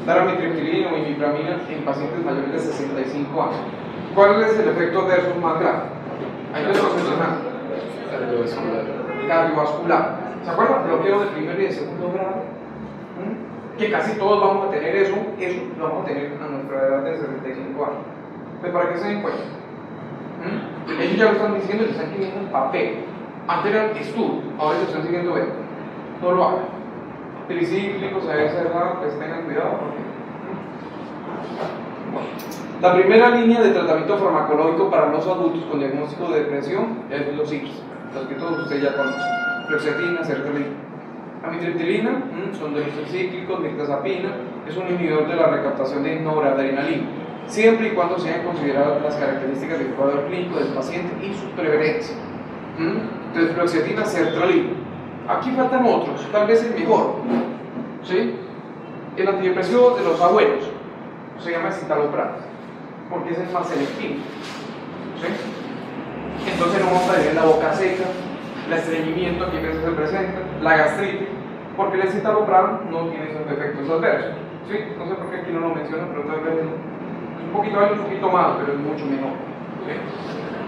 dar amitriptilina o imipramina en pacientes mayores de 65 años. ¿Cuál es el efecto adverso más grave? Ahí lo hemos mencionado. Cardiovascular. ¿Se acuerdan? Bloqueo de primer y de segundo grado. Que casi todos vamos a tener eso lo vamos a tener a nuestra edad de 75 años. Pues para que se den cuenta. Ellos ya lo están diciendo y lo están escribiendo en papel. Antes era el estudio, ahora lo están siguiendo esto. No lo hagan. Tricíclicos a esa edad, pues tengan cuidado porque. Bueno. La primera línea de tratamiento farmacológico para los adultos con diagnóstico de depresión es los IRS, los que todos ustedes ya conocen: fluoxetina, sertralina. Amitriptilina, son de los tricíclicos, mirtazapina, es un inhibidor de la recaptación de noradrenalina, siempre y cuando sean consideradas las características del cuadro clínico del paciente y su preferencia. Entonces, fluoxetina, sertralina. Aquí faltan otros, tal vez el mejor. ¿Sí? El antidepresivo de los abuelos se llama citalopram, porque es el más selectivo. ¿Sí? Entonces no vamos a tener la boca seca, el estreñimiento que a veces se presenta, la gastritis, porque el citalopram no tiene esos efectos adversos. ¿Sí? No sé por qué aquí no lo menciono, pero tal vez un poquito más, pero es mucho mejor. ¿Sí?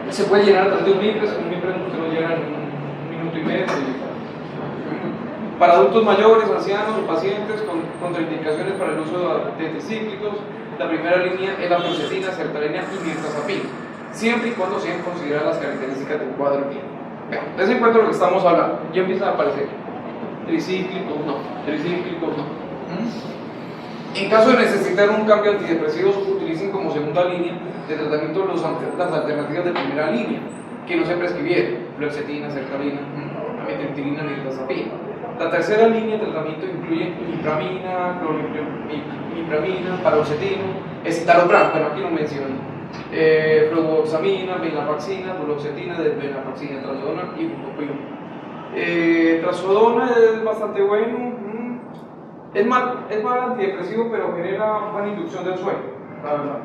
Se puede llenar a través de un MIPRES, usted lo llena en un minuto y medio. Para adultos mayores, ancianos o pacientes con contraindicaciones para el uso de tricíclicos, la primera línea es la fluoxetina, sertralina y mirtazapina, siempre y cuando sean consideradas las características del cuadro clínico. Les encuentro lo que estamos hablando, ya empieza a aparecer. Tricíclicos no. En caso de necesitar un cambio de antidepresivos, utilicen como segunda línea de tratamiento las alternativas de primera línea, que no se prescribieron: fluoxetina, sertralina, amitriptilina, mirtazapina. La tercera línea de tratamiento incluye imipramina, clomipramina, paroxetino, escitalopram, pero aquí lo menciono, fluvoxamina, venlafaxina, duloxetina, desvenlafaxina, trazodona y bupropión. Trazodona es bastante bueno, es mal antidepresivo, pero genera buena inducción del sueño, la verdad.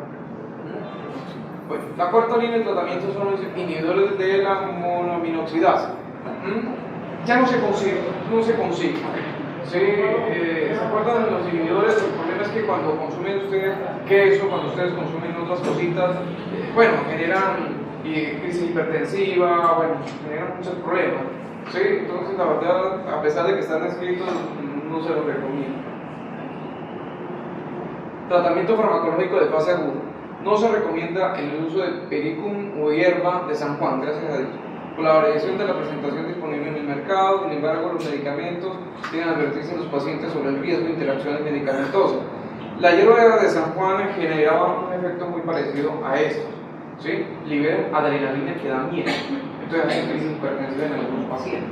Bueno, la cuarta línea de tratamiento son los inhibidores de la monoaminoxidasa. Ya no se consigue. ¿Sí? ¿Se acuerdan de los inhibidores? El problema es que cuando consumen ustedes queso, cuando ustedes consumen otras cositas, generan crisis hipertensiva, generan muchos problemas. ¿Sí? Entonces, la verdad, a pesar de que están escritos, no se los recomiendo. Tratamiento farmacológico de fase aguda. No se recomienda el uso de pericum o hierba de San Juan, gracias a Dios, por la variación de la presentación disponible en el mercado. Sin embargo, los medicamentos deben advertirse a los pacientes sobre el riesgo de interacciones medicamentosas. La hierba de San Juan generaba un efecto muy parecido a esto, ¿sí? Liberan adrenalina que da miedo, entonces hay crisis hipertensiva en algunos pacientes.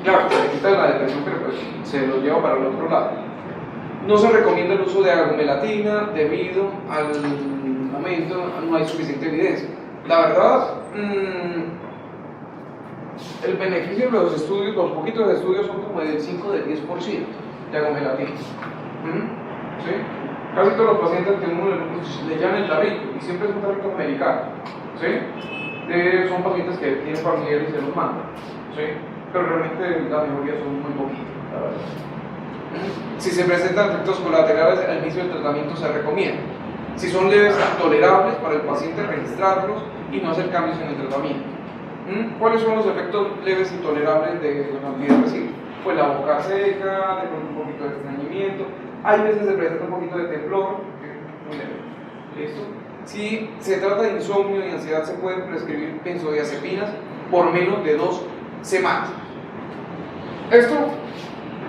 Claro, se quita la depresión, pero pues se los lleva para el otro lado. No se recomienda el uso de agomelatina debido al momento no hay suficiente evidencia. La verdad, el beneficio de los estudios, los poquitos estudios, son como del 5 del 10% de agomelatina. ¿Sí? Casi todos los pacientes que uno le llaman el tarrito, y siempre es un tarrito americano. ¿Sí? Son pacientes que tienen familiares y se los mandan. ¿Sí? Pero realmente la mayoría son muy poquitos, la verdad. Si se presentan efectos colaterales al inicio del tratamiento, se recomienda. Si son leves y tolerables para el paciente, registrarlos y no hacer cambios en el tratamiento. ¿Cuáles son los efectos leves y tolerables de los antidepresivos? Pues la boca seca, un poquito de estreñimiento, hay veces se presenta un poquito de temblor, muy leve. ¿Listo? Si se trata de insomnio y ansiedad, se pueden prescribir benzodiazepinas por menos de 2 semanas. Esto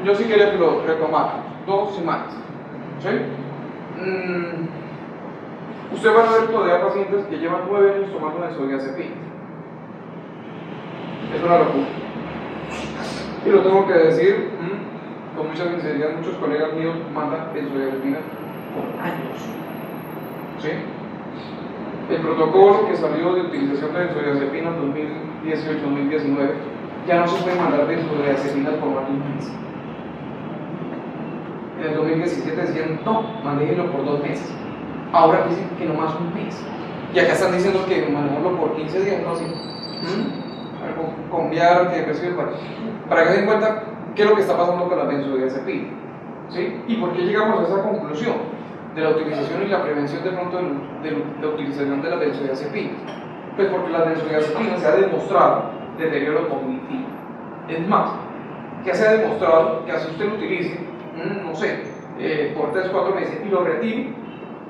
yo sí quería que lo retomara, 2 semanas. ¿Sí? Usted va a ver todavía pacientes que llevan 9 años tomando benzodiazepinas. Es una locura. Y lo tengo que decir con mucha sinceridad: muchos colegas míos mandan benzodiazepinas por años. ¿Sí? El protocolo que salió de utilización de benzodiazepinas en 2018-2019 ya no se puede mandar benzodiazepinas por más de un mes. En el 2017 decían no, mandéjenlo por 2 meses. Ahora dicen que no más un mes. Y acá están diciendo que mandémoslo por 15 días, no así. Cambiar antidepresivos, para que se den cuenta qué es lo que está pasando con la benzodiazepina. ¿Sí? ¿Y por qué llegamos a esa conclusión de la utilización y la prevención de pronto de la utilización de las benzodiazepinas? Pues porque las benzodiazepinas se ha demostrado deterioro cognitivo. Es más, que se ha demostrado que así usted lo utilice, no sé, por 3 o 4 meses y lo retire,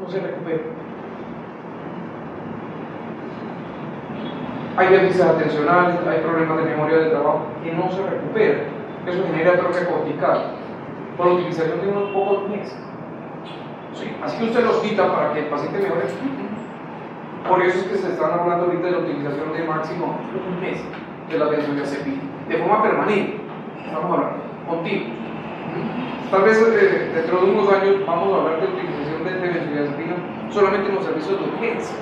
no se recupera. Hay déficits atencionales, hay problemas de memoria del trabajo que no se recuperan. Eso genera atrofia cortical por la utilización de unos pocos meses. ¿Sí? Así que usted los quita para que el paciente mejore. Por eso es que se están hablando ahorita de la utilización de máximo un mes de la benzodiazepina, de forma permanente. Estamos hablando, continuo. Tal vez dentro de unos años vamos a hablar de utilización de benzodiazepina solamente en los servicios de urgencia.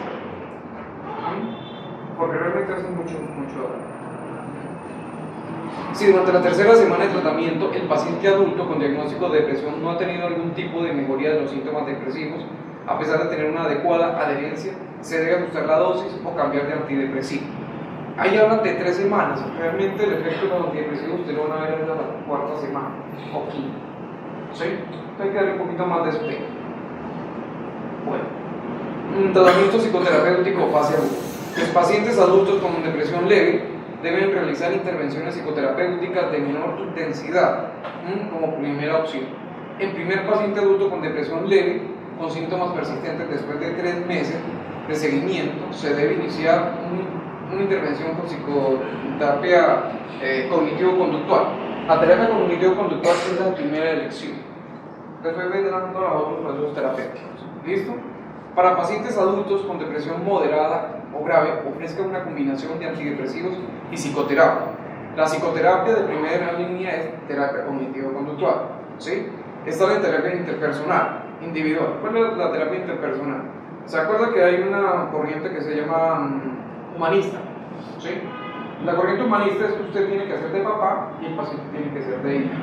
Porque realmente hacen mucho daño. Si durante la tercera semana de tratamiento el paciente adulto con diagnóstico de depresión no ha tenido algún tipo de mejoría de los síntomas depresivos, a pesar de tener una adecuada adherencia, se debe ajustar la dosis o cambiar de antidepresivo. Ahí hablan de 3 semanas, realmente el efecto de los antidepresivos usted lo van a ver en la 4ª semana o 5ª. ¿Sí? Hay que darle un poquito más de espera. Bueno, un tratamiento psicoterapéutico fase 1. Los pacientes adultos con depresión leve deben realizar intervenciones psicoterapéuticas de menor intensidad como primera opción. El primer paciente adulto con depresión leve, con síntomas persistentes después de 3 meses de seguimiento, se debe iniciar una intervención con psicoterapia cognitivo-conductual. La terapia cognitivo-conductual es la primera elección. Después vendrán los otros procesos terapéuticos. ¿Listo? Para pacientes adultos con depresión moderada o grave, ofrezca una combinación de antidepresivos y psicoterapia. La psicoterapia de primera línea es terapia cognitivo-conductual. ¿Sí? Esta es la terapia interpersonal, individual. ¿Cuál es la terapia interpersonal? ¿Se acuerda que hay una corriente que se llama humanista? ¿Sí? La corriente humanista es que usted tiene que ser de papá y el paciente tiene que ser de hijo.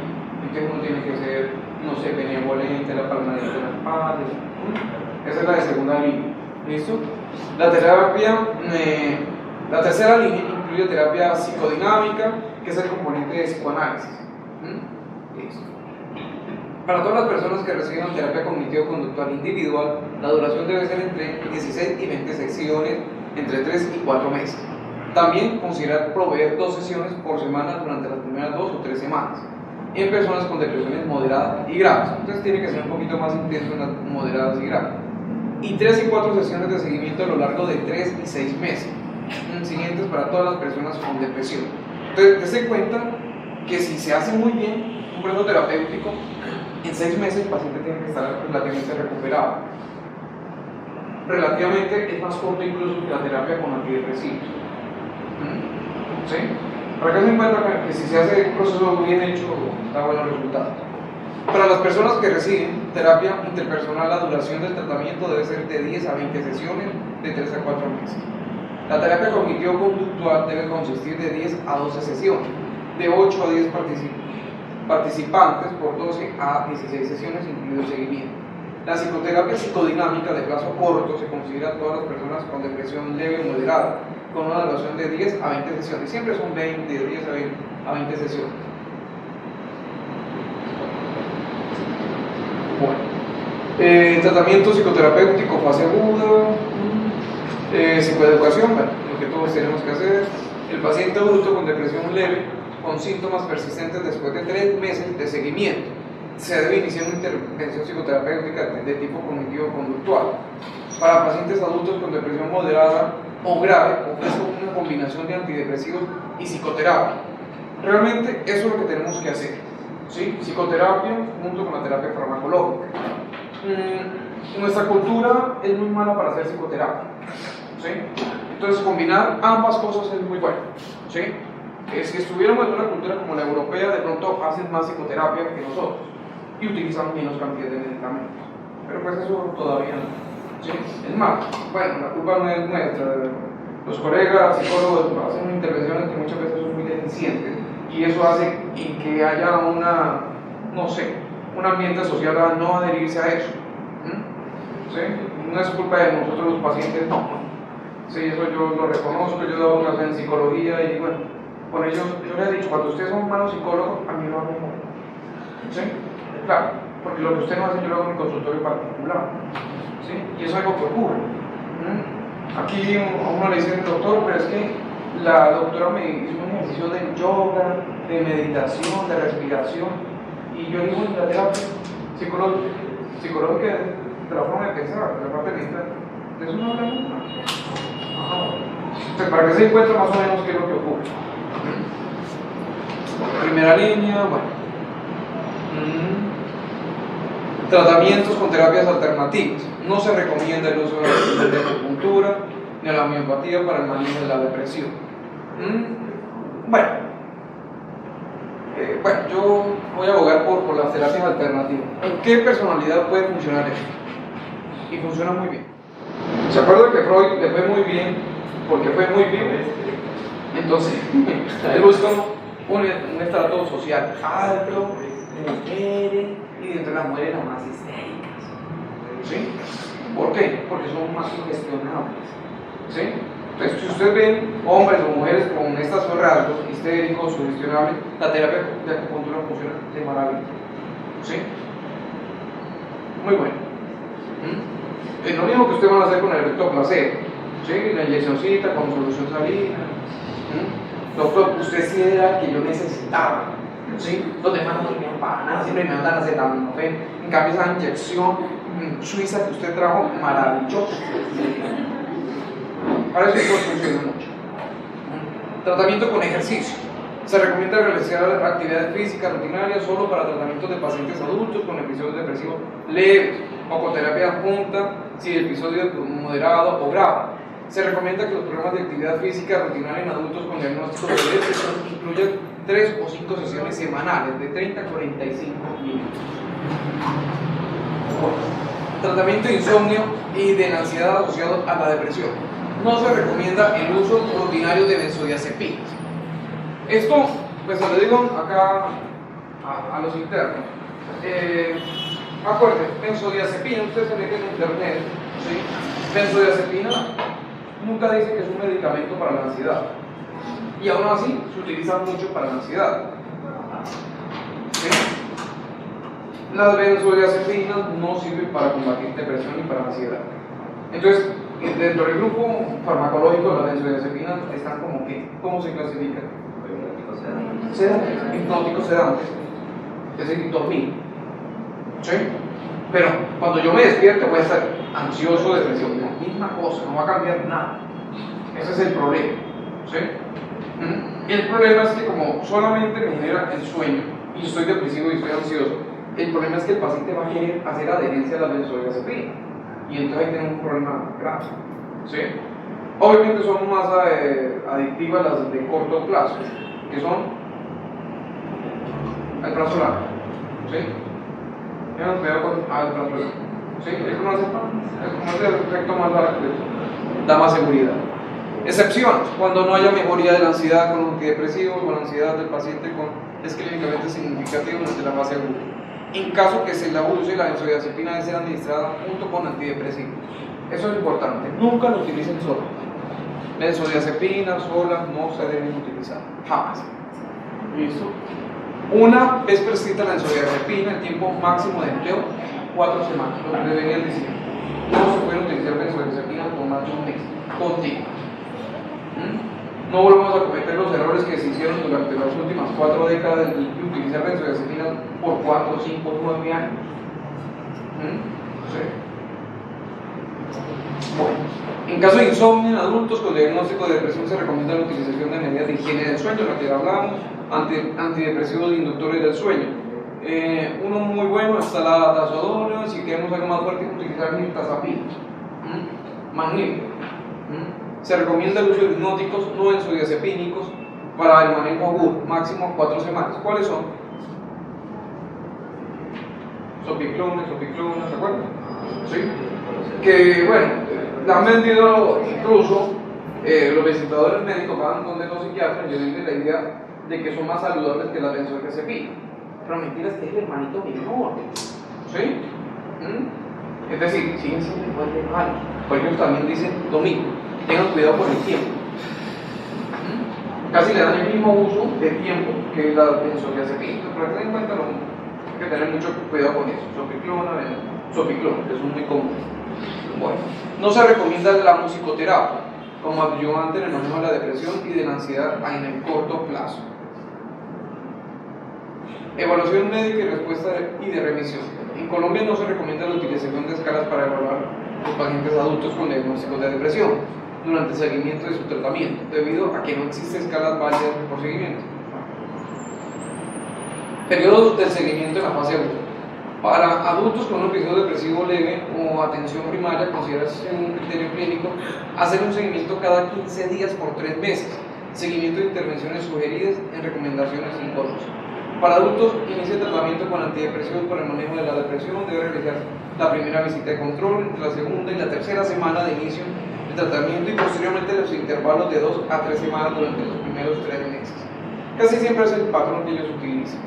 Entonces uno tiene que ser, no sé, benevolente, la palmadita de las padres. Esa es la de segunda línea. ¿Listo? La tercera línea incluye terapia psicodinámica, que es el componente de psicoanálisis. Listo. Para todas las personas que reciban terapia cognitivo-conductual individual, la duración debe ser entre 16 y 20 sesiones, entre 3 y 4 meses. También considerar proveer 2 sesiones por semana durante las primeras 2 o 3 semanas, en personas con depresiones moderadas y graves. Entonces tiene que ser un poquito más intenso en las moderadas y graves. Y 3 y 4 sesiones de seguimiento a lo largo de 3 y 6 meses, siguientes para todas las personas con depresión. Entonces, dése cuenta que si se hace muy bien un proceso terapéutico, en 6 meses el paciente tiene que estar relativamente recuperado. Relativamente es más corto incluso que la terapia con antidepresivos. ¿Sí? Para que se encuentra que si se hace un proceso bien hecho, da buenos resultados. Para las personas que reciben terapia interpersonal, la duración del tratamiento debe ser de 10 a 20 sesiones, de 3 a 4 meses. La terapia cognitivo-conductual debe consistir de 10 a 12 sesiones, de 8 a 10 participantes por 12 a 16 sesiones, incluido el seguimiento. La psicoterapia psicodinámica de plazo corto se considera a todas las personas con depresión leve o moderada, con una duración de 10 a 20 sesiones. Siempre son 20, de 10 a 20 sesiones. Bueno, tratamiento psicoterapéutico fase aguda, psicoeducación, bueno, lo que todos tenemos que hacer. El paciente adulto con depresión leve, con síntomas persistentes después de 3 meses de seguimiento, se debe iniciar una intervención psicoterapéutica de tipo cognitivo-conductual. Para pacientes adultos con depresión moderada o grave, ofrece una combinación de antidepresivos y psicoterapia. Realmente eso es lo que tenemos que hacer. ¿Sí? Psicoterapia junto con la terapia farmacológica. Nuestra cultura es muy mala para hacer psicoterapia. ¿Sí? Entonces combinar ambas cosas es muy bueno. ¿Sí? Si estuviéramos en una cultura como la europea, de pronto hacen más psicoterapia que nosotros y utilizan menos cantidad de medicamentos. Pero pues eso todavía no. ¿Sí? Es más, bueno, la culpa no es nuestra. Los colegas psicólogos hacen intervenciones que muchas veces son muy deficientes y eso hace que haya no sé, un ambiente social a no adherirse a eso. ¿Sí? No es culpa de nosotros los pacientes, no. Sí, eso yo lo reconozco, yo he dado clases en psicología y bueno, con ellos yo les he dicho, cuando ustedes son malos psicólogos, a mí no me mueren. ¿Sí? Claro, porque lo que usted no hace yo lo hago en mi consultorio particular, ¿sí? Y eso es algo que ocurre. Aquí a uno le dicen, doctor, pero es que la doctora me hizo un ejercicio de yoga, de meditación, de respiración, y yo digo en la terapia psicológica de la forma de pensar, de la parte mental, de eso no habla nunca. Entonces, para que se encuentre más o menos qué es lo que ocurre. Primera línea, bueno. Tratamientos con terapias alternativas. No se recomienda el uso de la acupuntura ni la homeopatía para el manejo de la depresión. Bueno, yo voy a abogar por las terapias alternativas. ¿En qué personalidad puede funcionar esto? Y funciona muy bien. ¿Se acuerdan que Freud le fue muy bien? Porque fue muy bien. Entonces, él buscó un estrato social alto, de mujeres, y dentro de las mujeres las más histéricas. ¿Sí? ¿Por qué? Porque son más sugestionables. ¿Sí? Entonces, si ustedes ven hombres o mujeres con estos rasgos histéricos, sugestionables, la terapia de acupuntura funciona de maravilla. ¿Sí? Muy bueno. Es lo mismo que ustedes van a hacer con el efecto placebo. ¿Sí? La inyeccióncita con solución salina. Doctor, usted sí era que yo necesitaba. ¿Sí? Los demás no servían para nada, siempre me mandan acetaminofén. En cambio, esa inyección suiza que usted trajo, maravillosa. Para eso funciona mucho. Tratamiento con ejercicio. Se recomienda realizar actividades físicas rutinarias solo para tratamientos de pacientes adultos con episodios depresivos leves o con terapia adjunta si el episodio es moderado o grave. Se recomienda que los programas de actividad física rutinaria en adultos con diagnóstico de depresión incluyan 3 o 5 sesiones semanales de 30 a 45 minutos. Tratamiento de insomnio y de la ansiedad asociado a la depresión. No se recomienda el uso ordinario de benzodiazepinas. Esto, pues se lo digo acá a los internos. Acuérdense, benzodiazepina, ustedes se leen en internet, ¿sí? Benzodiazepina nunca dice que es un medicamento para la ansiedad. Y aún así se utiliza mucho para la ansiedad. ¿Sí? Las benzodiazepinas no sirven para combatir depresión ni para ansiedad. Entonces, dentro del grupo farmacológico, las benzodiazepinas están como que, ¿cómo se clasifican? Sedantes, hipnóticos sedantes, es decir, dormir. ¿Sí? Pero cuando yo me despierte voy a estar ansioso, depresivo, la misma cosa, no va a cambiar nada. Ese es el problema. ¿Sí? El problema es que como solamente me genera el sueño y estoy depresivo y estoy ansioso, el problema es que el paciente va a querer hacer adherencia a la benzodiazepina y entonces ahí tenemos un problema grave. ¿Sí? Obviamente son más adictivas las de corto plazo, que son el plazo largo. ¿Sí? Tengan cuidado con el plazo largo. ¿Sí? Eso no hace el efecto más largo, da más seguridad. Excepciones, cuando no haya mejoría de la ansiedad con antidepresivos o la ansiedad del paciente es clínicamente significativo durante la fase aguda. En caso que se la use, la benzodiazepina debe ser administrada junto con antidepresivos. Eso es importante, nunca lo utilicen solo. Benzodiazepinas solas no se deben utilizar, jamás. ¿Listo? Una vez prescrita la benzodiazepina, el tiempo máximo de empleo, 4 semanas, lo que deberían decir. No se pueden utilizar benzodiazepinas por más de un mes, continuo. No volvamos a cometer los errores que se hicieron durante las últimas 4 décadas de utilizar benzodiazepinas por 4, 5, 9 años. Sí. Bueno, en caso de insomnio en adultos con diagnóstico de depresión se recomienda la utilización de medidas de higiene del sueño, la que hablábamos, antidepresivos inductores del sueño. Uno muy bueno está la tazodona, si queremos algo más fuerte utilizar mirtazapina, magnesio. Se recomienda el uso de hipnóticos no benzodiazepínicos para el manejo agudo, máximo 4 semanas. ¿Cuáles son? Sopiclona, ¿se acuerdan? ¿Sí? Que bueno, la han vendido incluso los visitadores médicos van donde los psiquiatras y venden la idea de que son más saludables que la benzodiazepina. Pero mentira, es que es el hermanito menor. ¿Sí? Es decir, siguen siendo igual de malos. Por ellos también dicen lo mismo. Tengan cuidado por el tiempo. Casi le dan el mismo uso de tiempo que la benzodiazepina, pero ten en cuenta lo mismo. Hay que tener mucho cuidado con eso. Sopiclona, que es muy común. Bueno, no se recomienda la musicoterapia como ayudante en el manejo de la depresión y de la ansiedad en el corto plazo. Evaluación médica y respuesta y de remisión. En Colombia no se recomienda la utilización de escalas para evaluar los pacientes adultos con diagnósticos de depresión durante el seguimiento de su tratamiento, debido a que no existen escalas válidas por seguimiento. Periodos del seguimiento en la fase aguda. Para adultos con un episodio depresivo leve o atención primaria, considerarse un criterio clínico hacer un seguimiento cada 15 días por 3 meses, seguimiento de intervenciones sugeridas en recomendaciones sin costo. Para adultos, inicia el tratamiento con antidepresivos para el manejo de la depresión. Debe realizar la primera visita de control entre la segunda y la tercera semana de inicio del tratamiento y posteriormente los intervalos de 2 a 3 semanas durante los primeros 3 meses. Casi siempre es el patrón que ellos utilizan.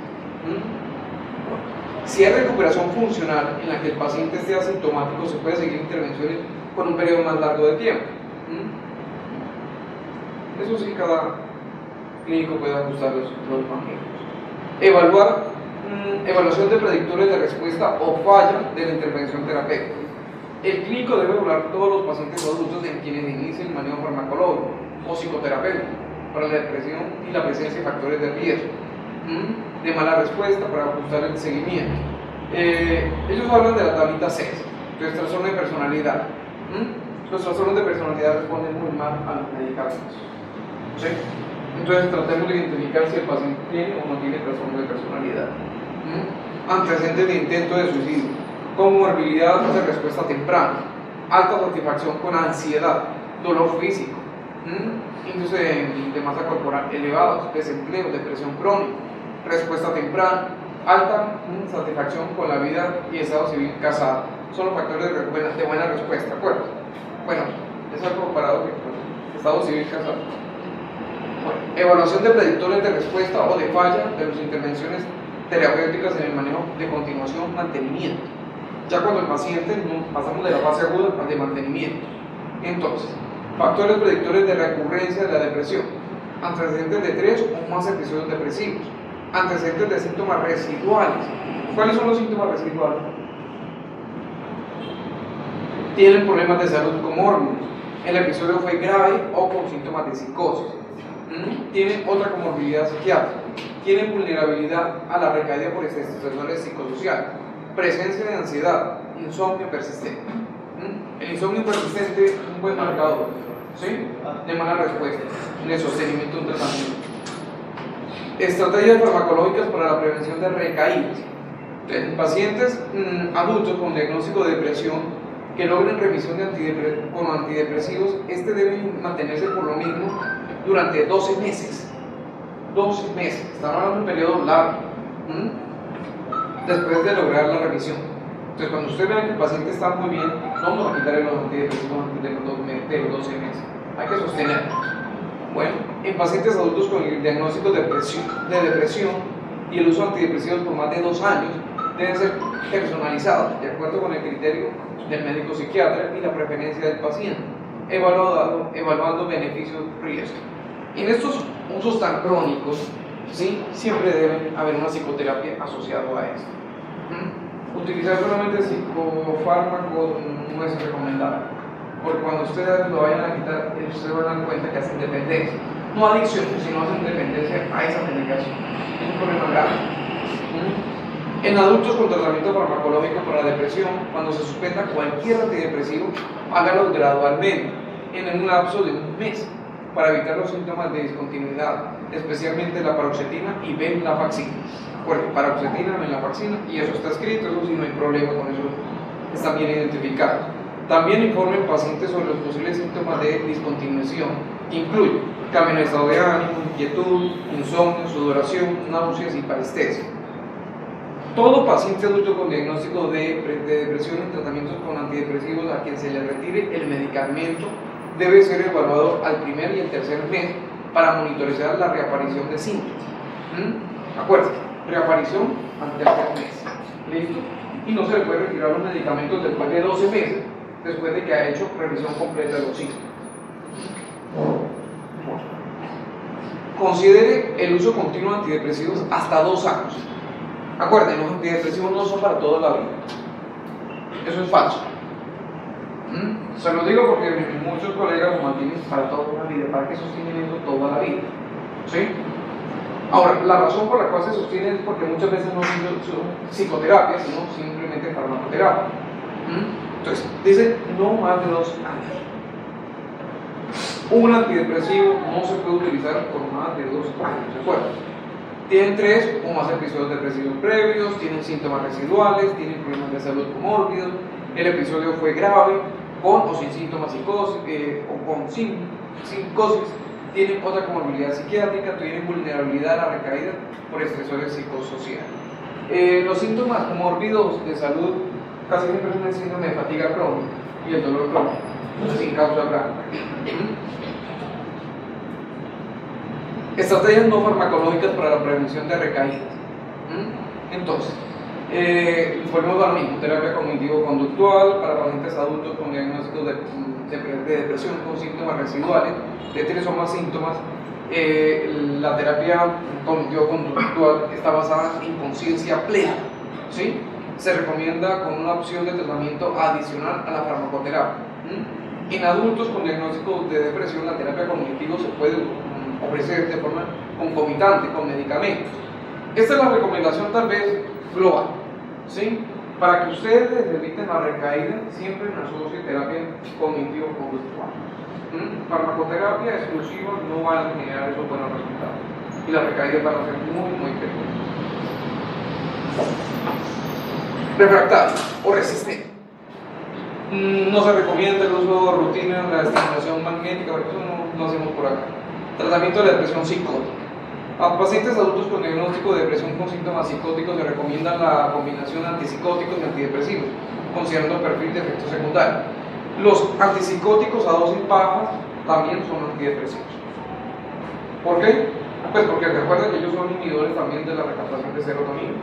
Si hay recuperación funcional en la que el paciente esté asintomático, se puede seguir intervenciones con un periodo más largo de tiempo. Eso sí, cada clínico puede ajustar los manejos. Evaluación de predictores de respuesta o falla de la intervención terapéutica. El clínico debe evaluar todos los pacientes adultos en quienes inicie el manejo farmacológico o psicoterapéutico para la depresión y la presencia de factores de riesgo de mala respuesta para ajustar el seguimiento. Ellos hablan de la tablita 6, que es trastorno de personalidad. Los trastornos de personalidad responden muy mal a los medicamentos. ¿Sí? Entonces tratemos de identificar si el paciente tiene o no tiene trastorno de personalidad. Antecedentes de intento de suicidio, comorbilidad de respuesta temprana, alta satisfacción con ansiedad, dolor físico, índice de masa corporal elevados, desempleo, depresión crónica, respuesta temprana, alta satisfacción con la vida y estado civil casado. Son los factores de buena respuesta, ¿de acuerdo? Bueno, es algo comparado que estado civil casado. Bueno, evaluación de predictores de respuesta o de falla de las intervenciones terapéuticas en el manejo de continuación, mantenimiento. Ya cuando el paciente pasamos de la fase aguda al de mantenimiento. Entonces, factores predictores de recurrencia de la depresión, antecedentes de 3 o más episodios depresivos, antecedentes de síntomas residuales. ¿Cuáles son los síntomas residuales? Tienen problemas de salud comórbidos, el episodio fue grave o con síntomas de psicosis, tienen otra comorbilidad psiquiátrica, tienen vulnerabilidad a la recaída por estresores psicosociales, presencia de ansiedad, insomnio persistente. El insomnio persistente es un buen marcador, ¿sí?, de mala respuesta en el sostenimiento de un tratamiento. Estrategias farmacológicas para la prevención de recaídas. En pacientes adultos con diagnóstico de depresión que logren remisión con antidepresivos, debe mantenerse por lo mismo durante 12 meses. 12 meses, estamos hablando de un periodo largo, después de lograr la remisión. Entonces, cuando usted vea que el paciente está muy bien, no vamos a quitarle los antidepresivos antes de los 12 meses. Hay que sostenerlos. Bueno, en pacientes adultos con el diagnóstico de depresión y el uso de antidepresivos por más de 2 años, deben ser personalizados de acuerdo con el criterio del médico psiquiatra y la preferencia del paciente, evaluando beneficios-riesgos. En estos usos tan crónicos, ¿sí?, siempre debe haber una psicoterapia asociada a esto. Utilizar solamente psicofármacos no es recomendable, porque cuando ustedes lo vayan a quitar, ustedes van a dar cuenta que hacen dependencia, no adicción, sino hacen dependencia a esa medicación. Es un problema grave. En adultos con tratamiento farmacológico para la depresión, cuando se suspenda cualquier antidepresivo, hágalo gradualmente, en un lapso de 1 mes, para evitar los síntomas de discontinuidad, especialmente la paroxetina y venlafaxina. Bueno, paroxetina, venlafaxina, y eso está escrito, eso sí no hay problema con eso, están bien identificados. También informen pacientes sobre los posibles síntomas de discontinuación, que incluyen cambio en estado de ánimo, inquietud, insomnio, sudoración, náuseas y parestesia. Todo paciente adulto con diagnóstico de depresión en tratamientos con antidepresivos a quien se le retire el medicamento debe ser evaluado al primer y el tercer mes para monitorizar la reaparición de síntomas. Acuérdense, reaparición al tercer mes. ¿Listo? Y no se le puede retirar los medicamentos después de 12 meses, después de que ha hecho revisión completa de los síntomas. Considere el uso continuo de antidepresivos hasta 2 años. Acuérdense, los antidepresivos no son para toda la vida. Eso es falso. Se lo digo porque muchos colegas lo mantienen para toda la vida. ¿Para qué sostienen eso toda la vida? ¿Sí? Ahora, la razón por la cual se sostiene es porque muchas veces no son psicoterapia, sino simplemente farmacoterapia. Entonces, dice no más de 2 años. Un antidepresivo no se puede utilizar por más de 2 años, ¿de acuerdo? Tienen 3 o más episodios depresivos previos, tienen síntomas residuales, tienen problemas de salud comórbidos, el episodio fue grave, con o sin síntomas psicosis, o con psicosis, tienen otra comorbilidad psiquiátrica, tienen vulnerabilidad a la recaída por estresores psicosociales. Los síntomas comórbidos de salud casi siempre son el síndrome de fatiga crónica y el dolor crónico, sin causa grave. Estrategias no farmacológicas para la prevención de recaídas. Entonces, volvemos a lo mismo: terapia cognitivo-conductual para pacientes adultos con diagnósticos de depresión con síntomas residuales, de 3 o más síntomas. La terapia cognitivo-conductual está basada en conciencia plena, ¿sí? Se recomienda con una opción de tratamiento adicional a la farmacoterapia. En adultos con diagnóstico de depresión, la terapia cognitivo se puede ofrecer de forma concomitante con medicamentos. Esta es la recomendación tal vez global, ¿sí? Para que ustedes eviten la recaída, siempre asocie terapia cognitivo-conductual. Farmacoterapia exclusiva no van a generar esos buenos resultados y las recaídas van a ser muy peligrosas. Refractario o resistente. No se recomienda el uso de rutina de la estimulación magnética, porque eso no hacemos por acá. Tratamiento de la depresión psicótica. A pacientes adultos con diagnóstico de depresión con síntomas psicóticos se recomienda la combinación de antipsicóticos y antidepresivos, considerando perfil de efectos secundarios. Los antipsicóticos a dosis bajas también son antidepresivos. ¿Por qué? Pues porque recuerden que ellos son inhibidores también de la recaptación de serotonina.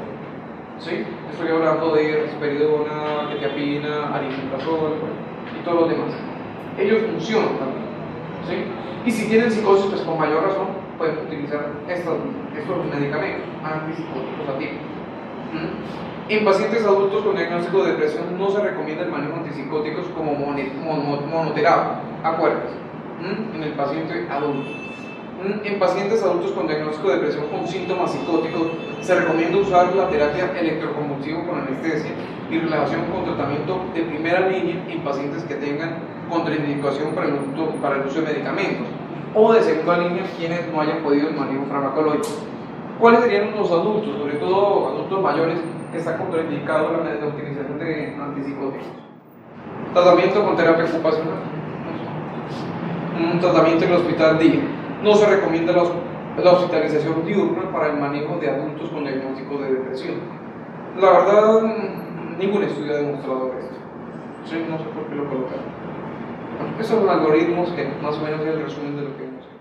¿Sí? Estoy hablando de risperidona, quetiapina, aripiprazol y todos los demás. Ellos funcionan también. ¿Sí? Y si tienen psicosis, pues con mayor razón pueden utilizar estos medicamentos antipsicóticos activos. En pacientes adultos con diagnóstico de depresión no se recomienda el manejo de antipsicóticos como monoterapia, acuérdense, en el paciente adulto. En pacientes adultos con diagnóstico de depresión con síntomas psicóticos se recomienda usar la terapia electroconvulsiva con anestesia y relajación con tratamiento de primera línea en pacientes que tengan contraindicación para el uso de medicamentos, o de segunda línea quienes no hayan podido el manejo farmacológico. ¿Cuáles serían los adultos, sobre todo adultos mayores, que está contraindicado la utilización de antipsicóticos? Tratamiento con terapia ocupacional. Un tratamiento en el hospital día. No se recomienda la hospitalización diurna para el manejo de adultos con diagnóstico de depresión. La verdad, ningún estudio ha demostrado esto. Sí, no sé por qué lo colocaron. Estos son algoritmos que más o menos es el resumen de lo que hemos hecho.